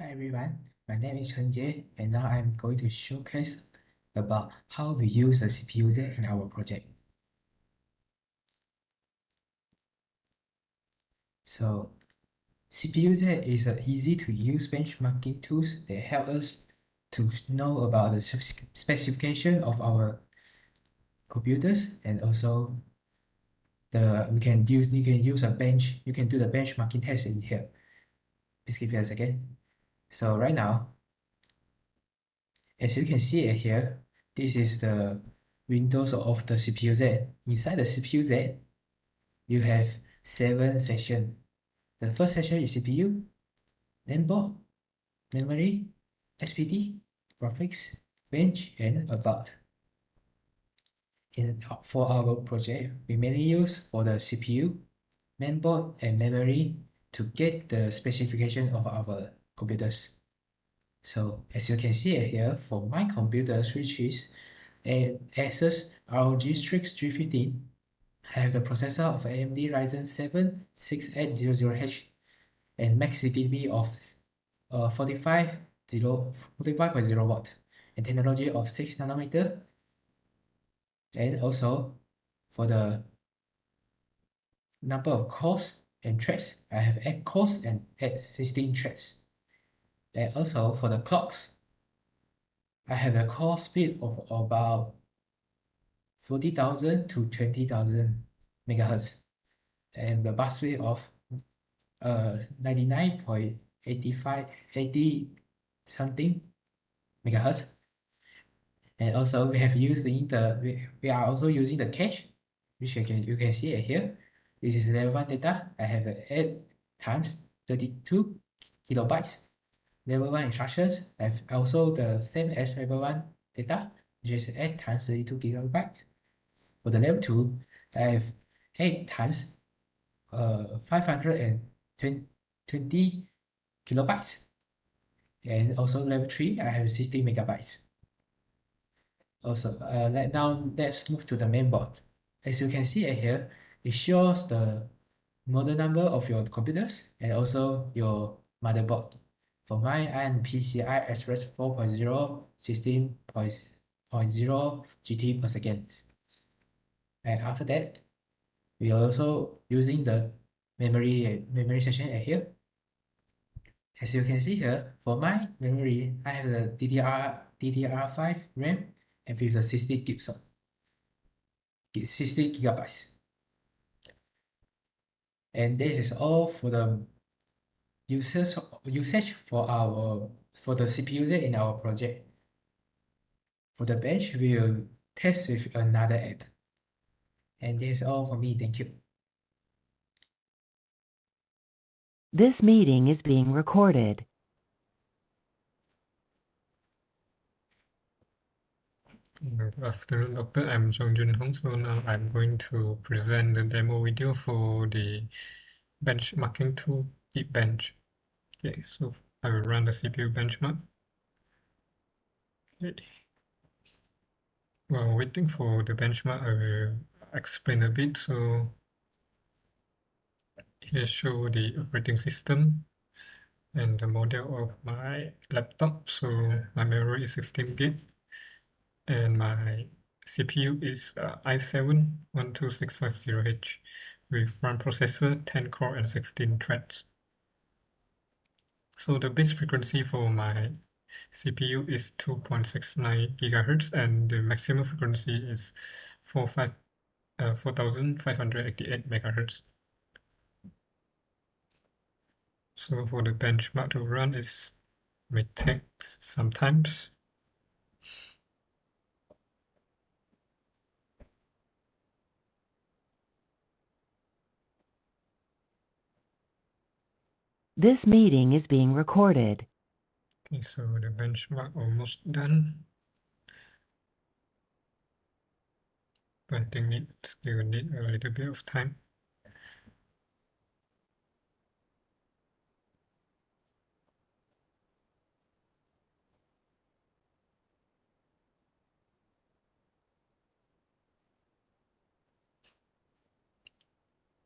Hi everyone, my name is Chen Jie, and now I'm going to showcase about how we use the CPU-Z in our project. So, CPU-Z is an easy-to-use benchmarking tools that help us to know about the specification of our computers, and also you can use a bench. You can do the benchmarking test in here. Please give me a second. So right now, as you can see it here, this is the windows of the CPU-Z. Inside the CPU-Z, you have 7 sections. The first section is CPU, mainboard, memory, SPD, graphics, bench, and about. For our project, we mainly use for the CPU, mainboard, and memory to get the specification of our computers. So as you can see here, for my computers, which is a Asus ROG Strix G15, I have the processor of AMD Ryzen 7 6800H and max CDP of 45.0 watt and technology of 6 nanometer. And also for the number of cores and threads, I have 8 cores and 16 threads. And also for the clocks, I have a core speed of about 40,000 to 20,000 megahertz and the bus rate of 99.80 something megahertz. And also we are also using the cache, which you can see it here. This is level 1 data. I have 8 times 32 kilobytes. Level 1 instructions, I have also the same as level 1 data, which is 8 times 32 gigabytes. For the level 2, I have 8 times 520 kilobytes. And also level 3, I have 60 megabytes. Also, now let's move to the mainboard. As you can see here, it shows the model number of your computers and also your motherboard. For mine, I am PCI Express 4.0 16.0 GT per second. And after that, we are also using the memory section here. As you can see here, for my memory, I have the DDR5 RAM and with the 60 gigabytes. And this is all for the usage for the CPU in our project. For the bench, we will test with another app. And that's all for me. Thank you. This meeting is being recorded. Good afternoon, Doctor. I'm Jong Jun Hong. So now I'm going to present the demo video for the benchmarking tool, Geekbench. Okay, so I will run the CPU benchmark. Okay. While waiting for the benchmark, I will explain a bit. So here show the operating system and the model of my laptop. So my memory is 16 gig and my CPU is i7 12650H with RAM processor 10 core and 16 threads. So the base frequency for my CPU is 2.69 gigahertz and the maximum frequency is 4588 megahertz. So for the benchmark to run, it may take some time. This meeting is being recorded. Okay, so the benchmark almost done. But I think it still need a little bit of time.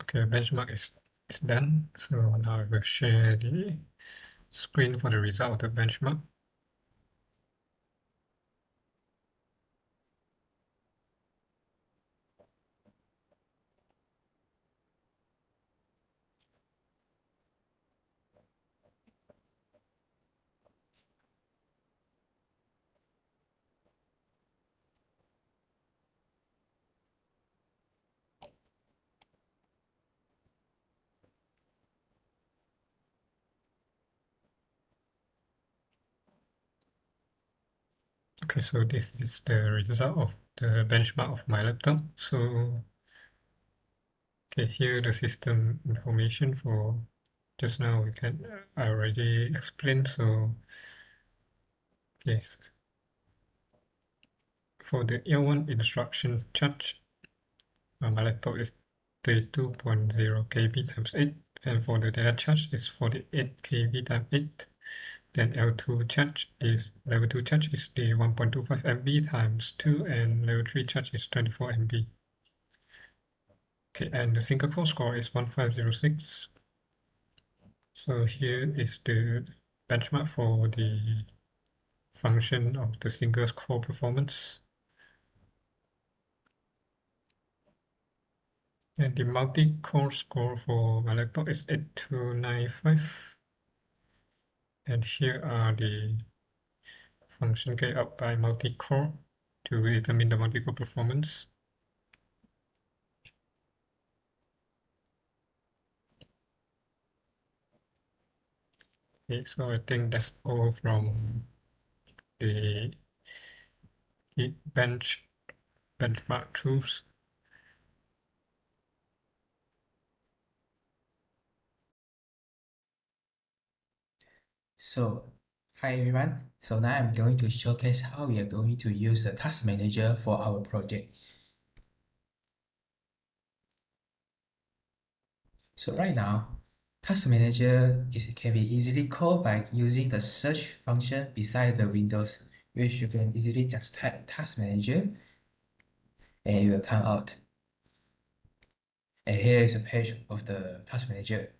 Okay, benchmark is done. So now I will share the screen for the result of the benchmark. Okay, so this is the result of the benchmark of my laptop. So, okay, here the system information for just now I already explained. So, okay, for the L1 instruction charge, my laptop is 32.0 KB times 8, and for the data charge is 48 KB times 8. Then L2 charge is level 2 charge is the 1.25 MB times 2, and level 3 charge is 24 MB. Okay, and the single core score is 1506. So here is the benchmark for the function of the single core performance. And the multi-core score for my laptop is 8295. And here are the function carried out by multi-core to determine the multi-core performance. Okay, so I think that's all from the benchmark tools. So, hi everyone. So now I'm going to showcase how we are going to use the task manager for our project. So right now, task manager can be easily called by using the search function beside the Windows, which you can easily just type task manager and it will come out. And here is a page of the task manager.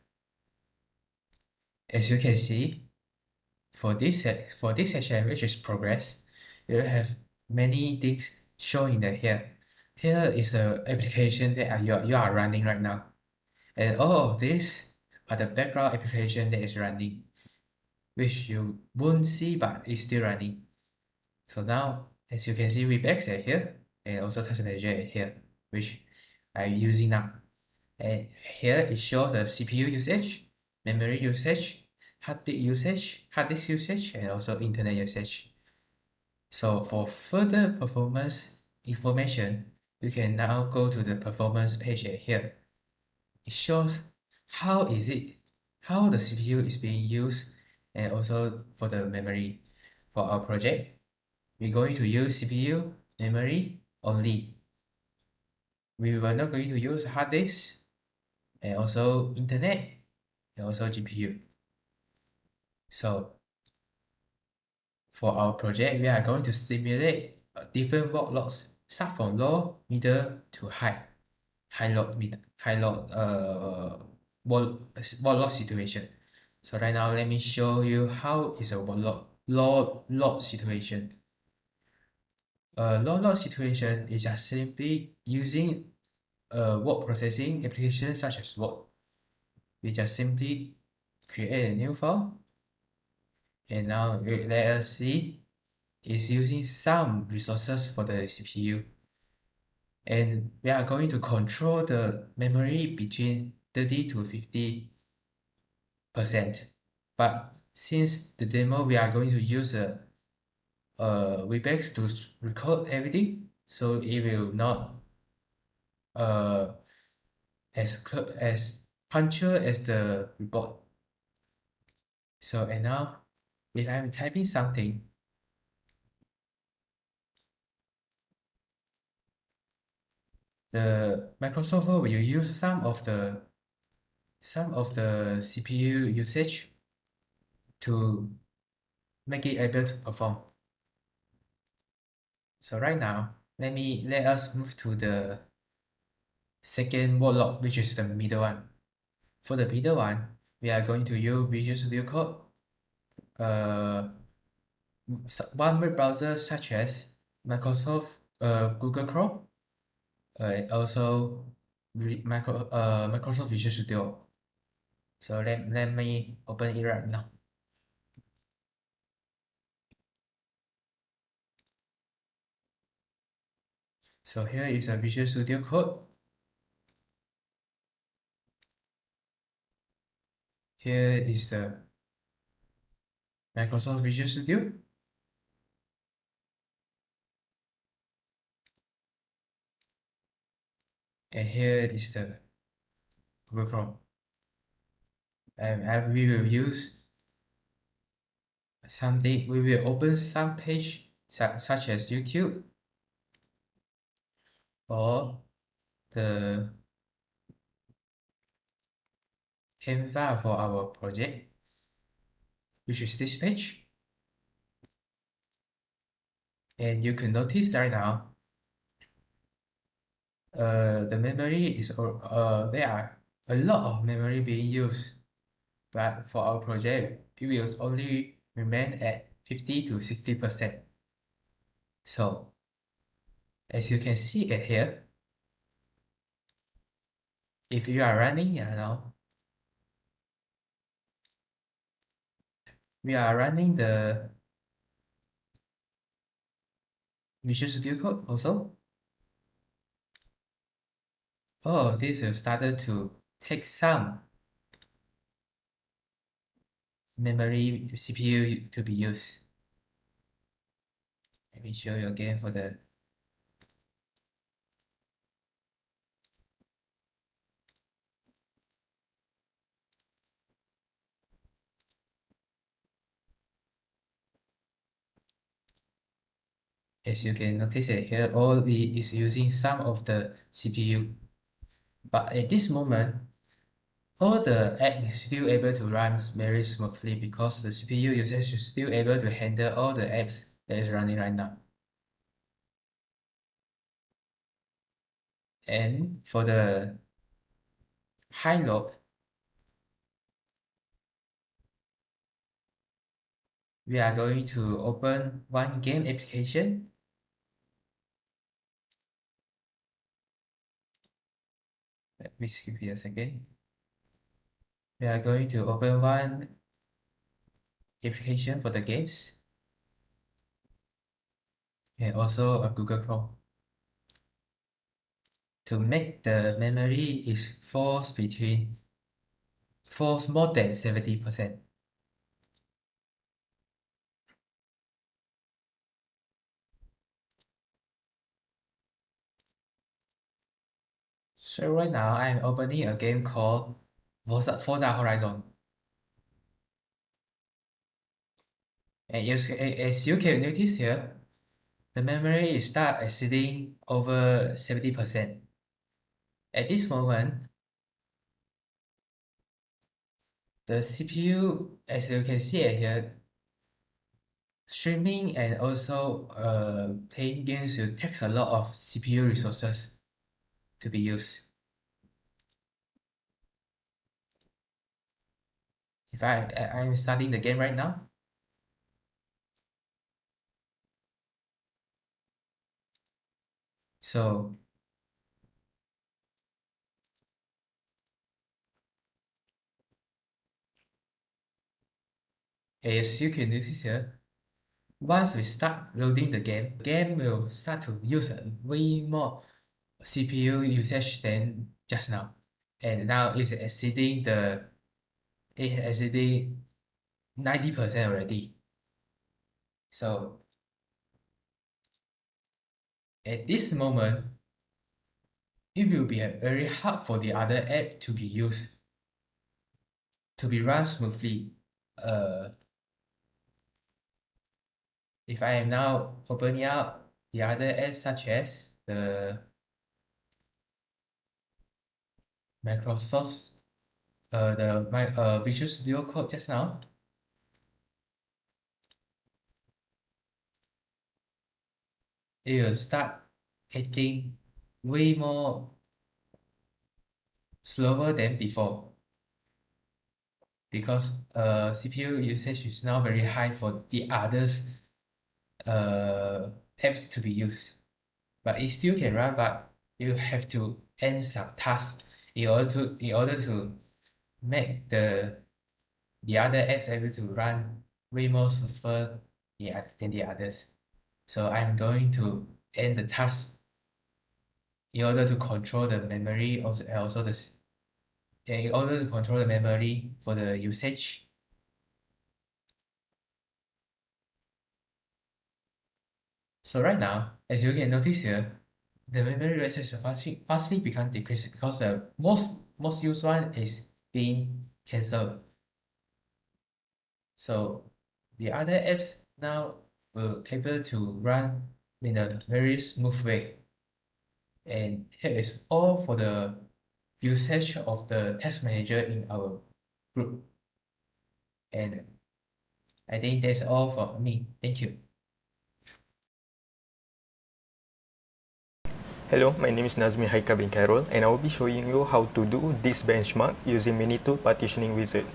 As you can see, for this section, which is progress, you have many things shown in the here. Here is the application that you are running right now. And all of these are the background application that is running, which you won't see but is still running. So now, as you can see, Webex are here, and also Task Manager are here, which I'm using now. And here it shows the CPU usage, memory usage, hard disk usage, and also internet usage. So for further performance information, you can now go to the performance page here. It shows how the CPU is being used, and also for the memory. For our project, we're going to use CPU, memory only. We were not going to use hard disk, and also internet, and also GPU. So for our project, we are going to simulate different workloads, start from low, middle to high workload situation. So right now, let me show you how is a load situation. A load situation is just simply using a word processing application such as Word. We just simply create a new file, and now let us see it's using some resources for the CPU, and we are going to control the memory between 30 to 50%. But since the demo we are going to use a Webex to record everything, so it will not as punctual as the report. So and now, if I'm typing something, the Microsoft Word will use some of the CPU usage to make it able to perform. So right now, let us move to the second workload, which is the middle one. For the middle one, we are going to use Visual Studio Code one web browser such as Microsoft Google Chrome, also Microsoft Visual Studio. So let me open it right now. So here is a Visual Studio code. Here is the Microsoft Visual Studio. And here is the Google Chrome. And we will use something, we will open some page such as YouTube or the Canva for our project, which is this page. And you can notice right now, the memory is, there are a lot of memory being used, but for our project, it will only remain at 50 to 60%. So, as you can see it here, if you are running now, we are running the Visual Studio Code also. All of this will started to take some memory CPU to be used. Let me show you again for the as you can notice it here, all we is using some of the CPU. But at this moment, all the app is still able to run very smoothly because the CPU usage is still able to handle all the apps that is running right now. And for the high load, we are going to open one game application. Let me skip here a second. We are going to open one application for the games and also a Google Chrome to make the memory is falls more than 70%. So right now I'm opening a game called Forza Horizon. And as you can notice here, the memory is start exceeding over 70%. At this moment, the CPU, as you can see here, streaming and also playing games will takes a lot of CPU resources to be used. If I'm starting the game right now, so as you can notice here, once we start loading the game will start to use way more CPU usage than just now. And now it's exceeding 90% already. So at this moment, it will be very hard for the other app to be used, to be run smoothly. If I am now opening up the other apps such as the Microsoft's Visual Studio Code just now, it will start getting way more slower than before. because CPU usage is now very high for the others apps to be used. But it still can run, but you have to end some tasks in order to make the other apps able to run way more smoother than the others. So I'm going to end the task in order to control the memory also in order to control the memory for the usage. So right now, as you can notice here, the memory usage fastly become decreased because the most used one is being cancelled. So the other apps now will able to run in a very smooth way. And here is all for the usage of the task manager in our group. And I think that's all for me. Thank you. Hello, my name is Nazmi Haika bin Carol and I will be showing you how to do this benchmark using Mini2 Partitioning Wizard.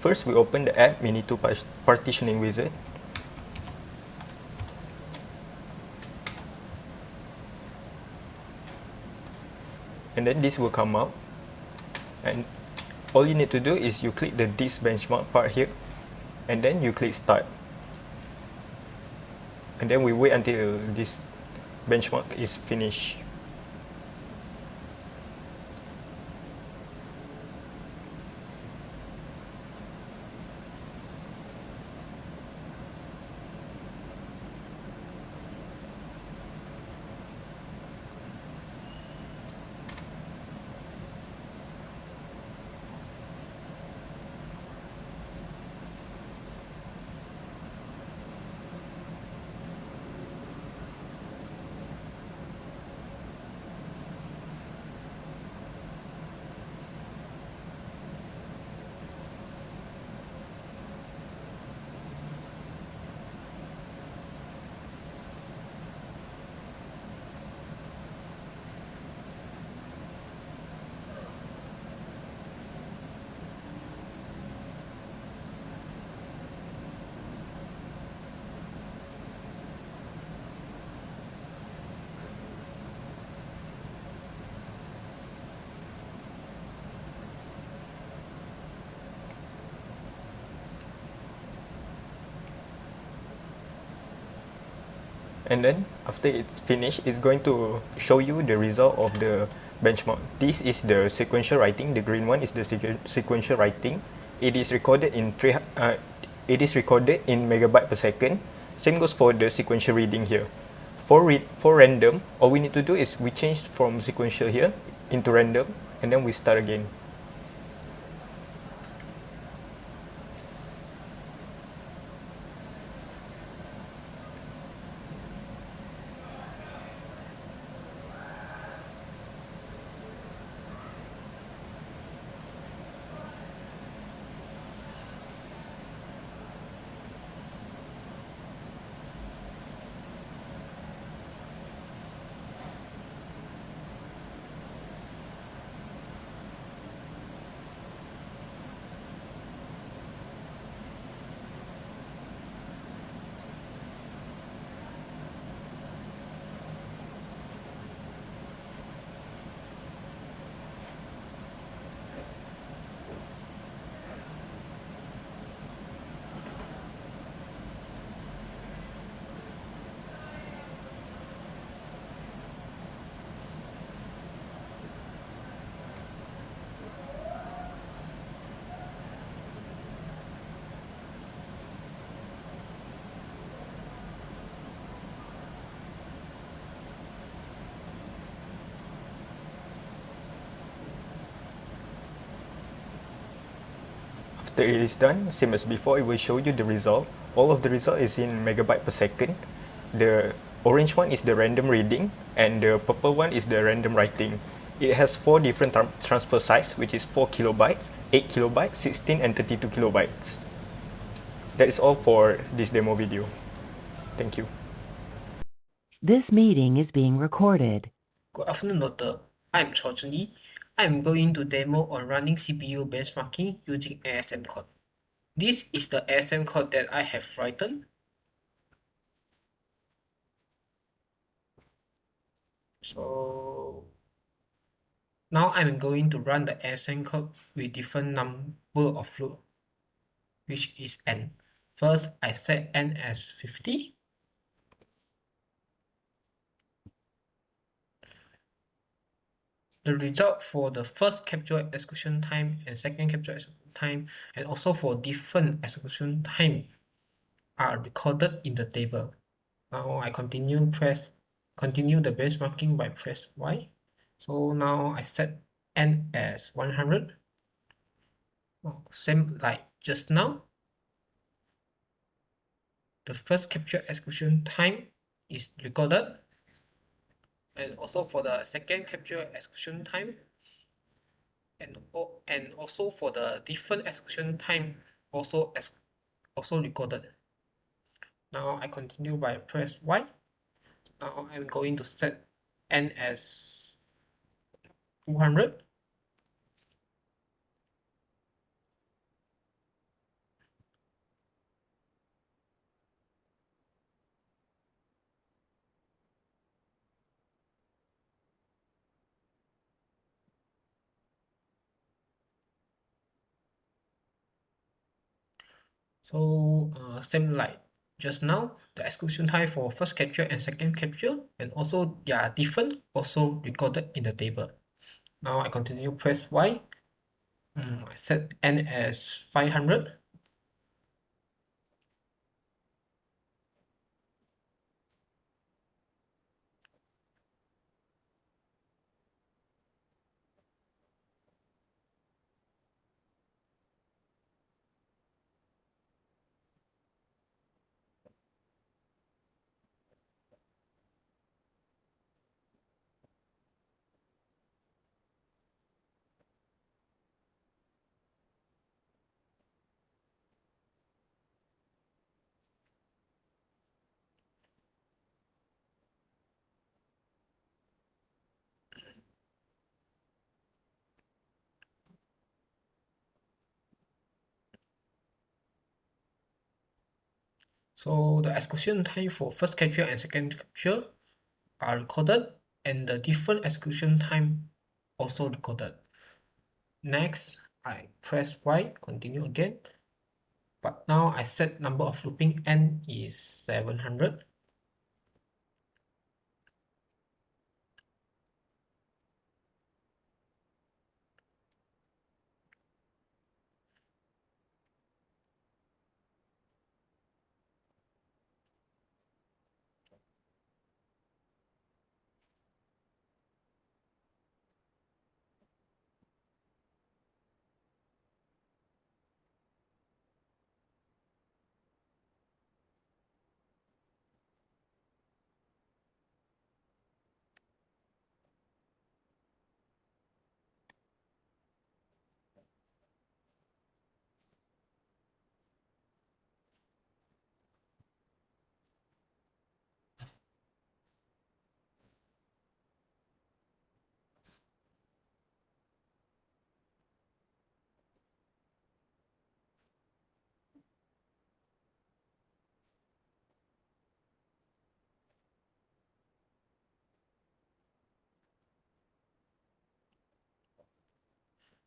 First, we open the app Mini2 Partitioning Wizard. And then this will come up. And all you need to do is you click the this benchmark part here and then you click start. And then we wait until this benchmark is finished. And then after it's finished, it's going to show you the result of the benchmark. This is the sequential writing. The green one is the sequential writing. It is recorded in megabyte per second. Same goes for the sequential reading here. For random, all we need to do is we change from sequential here into random, and then we start again. After it is done, same as before, it will show you the result. All of the result is in megabyte per second. The orange one is the random reading and the purple one is the random writing. It has 4 different transfer size, which is 4 kilobytes, 8 kilobytes, 16 and 32 kilobytes. That is all for this demo video. Thank you. This meeting is being recorded. Good afternoon, Doctor. I'm Chao Zhenyi. I'm going to demo on running CPU benchmarking using ASM code. This is the ASM code that I have written. So now I'm going to run the ASM code with different number of loop, which is n. First, I set n as 50. The result for the first capture execution time and second capture execution time, and also for different execution time, are recorded in the table. Now I continue the benchmarking by press Y. So now I set n as 100. Same like just now. The first capture execution time is recorded, and also for the second capture execution time, and also for the different execution time also recorded. Now I continue by press Y. Now I'm going to set n as 200. So same like just now, the execution time for first capture and second capture, and also they are different, also recorded in the table. Now I continue press Y. I set n as 500. So the execution time for first capture and second capture are recorded, and the different execution time also recorded. Next, I press Y, continue again. But now I set number of looping n is 700.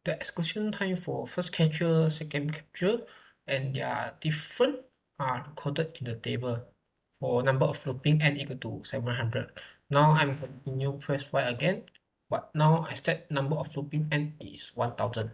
The execution time for first capture, second capture, and their different are recorded in the table for number of looping n equal to 700. Now I'm continue press Y again, but now I set number of looping n is 1000.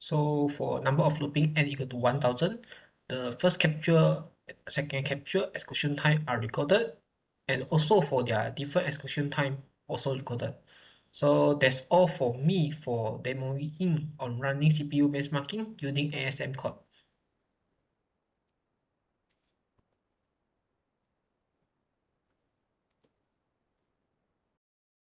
So for number of looping n equal to 1000, the first capture, second capture execution time are recorded, and also for their different execution time also recorded. So that's all for me for demoing on running CPU benchmarking using ASM code.